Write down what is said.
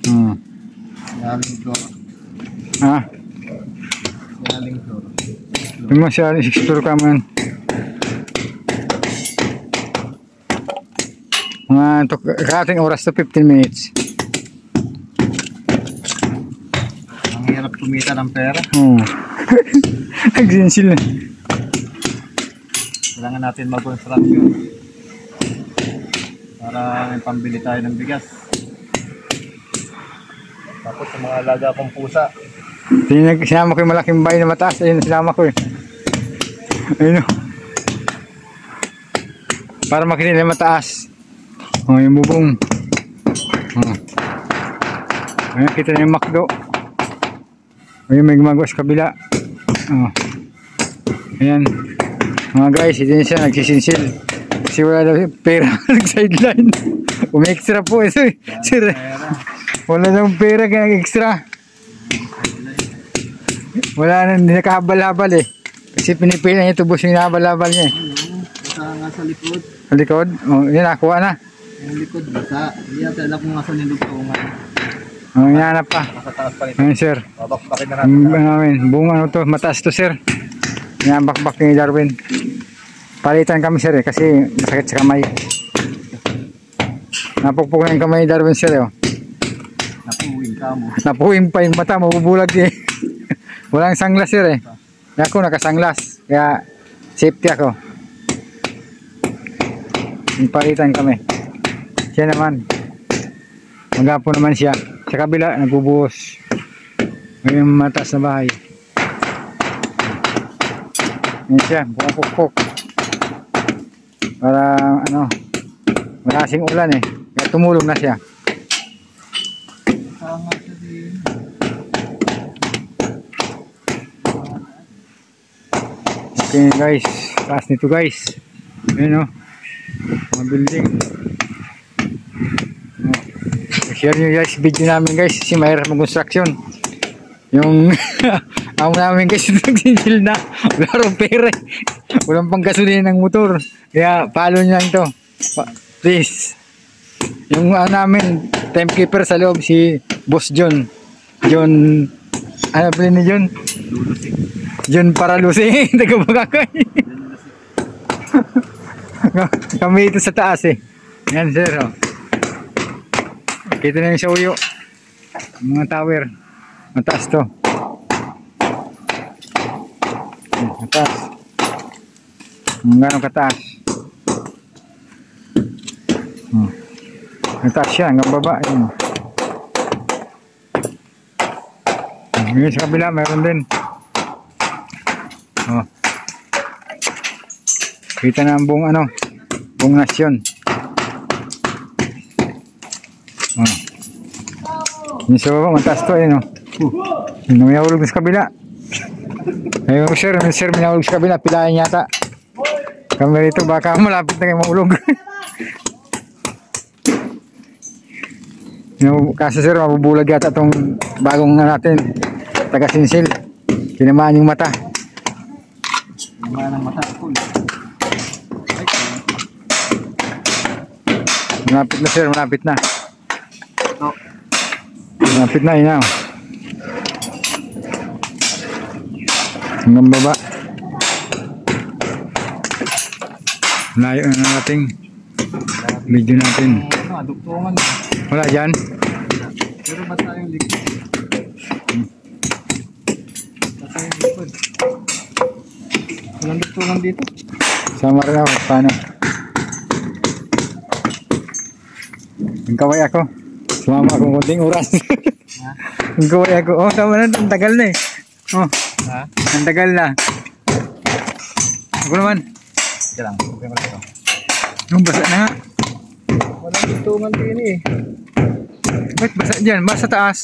Yaling floor. Ha? Yaling floor. Yung masya, explore ka man. Mga karating oras to 15 minutes. Ang hirap kumita ng pera. Nagsinsil na. Kailangan natin mag-construction para may pambili tayo ng bigas. Tapos sa mga alaga kong pusa. Sinama ko yung malaking bahay na mataas. Ayun, sinama ko eh. Ayun o. Para makita nila mataas. O, yung bubong. Ayun, kita na yung makdo. Ayun, may gumagawa sa kabila. Ayan. Mga guys, ito na siya, nagsisinsil. Kasi wala daw pera. Nag-sideline. Umi-extra po ito eh. Sir, wala daw pera kaya extra. Wala na, hindi nakahabal-habal eh. Kasi pinipila niya tubos yung nahabal-habal niya eh. Basa nga sa likod. Sa likod? O, yan, nakuha na. Yung likod, basa. Hindi natin alam kung nasa nilugtungan. O, hinahanap pa. Nasa taas pa rin. Ayun, sir. Babakbakin na natin. Buong ano to, mataas to, sir. Yan, bakbak ni Darwin. Palitan kami, sir eh, kasi masakit sa kamay. Napukpuk na yung kamay ni Darwin, sir eh. Napuwing ka mo. Napuwing pa yung mata, mabubulag eh. Walang sanglas, sir eh. Ako nakasanglas, kaya safety ako. Palitan kami. Siya naman. Magapo naman siya. Sa kabila, nagbubuhos. Ngayon mataas na bahay. Yan siya, pupukpuk. Para ano, malasing ulan eh. Kaya tumulong na siya. Okay guys, taas nito guys. Ayan o, mga building. Share nyo guys video namin guys, kasi mahirap mag-construction. Yung amo namin guys, nagsisil na. Wala rin pera. Walang pang gasolina ng motor. Kaya follow nyo lang ito. Please. Yung namin, timekeeper sa loob, si Boss John. Ano pala ni John? John Paralusi. Taga-bagakay. Kami ito sa taas eh. Yan sir. Oh. Kita na yung sa uyo. Mga tower. Mataas to. Mataas. Gano'ng kataas. Mataas siya hanggang baba. Ngayon sa kabila mayroon din. Kita na ang buong ano, buong nasyon. Yung sa baba mataas to eh no. May nahulog sa kabila. Ayun sir, may nahulog sa kabila. Pilayan yata. Kami rito baka malapit na kayo mahulog. Kasi sir, mabubulag yata itong bagong natin. Taga-sinsil. Tinamaan yung mata. Tinamaan ang mata. Malapit na sir, malapit na. Malapit na, yun na. Hanggang baba. Layo na nating video natin. Duktungan. Wala dyan? Pero basta yung likod. Basta yung likod. Walang duktungan dito. Sama rin ako, paano? Nagkaway ako. Sumama akong konting oras. Nagkaway ako. Oh, tama na. Ang tagal na eh. Oh, ang tagal na. Ako naman. Sige lang. Okay mo lang ito. Yung basa na nga. Walang duktungan din eh. Ba't basa dyan? Basa taas.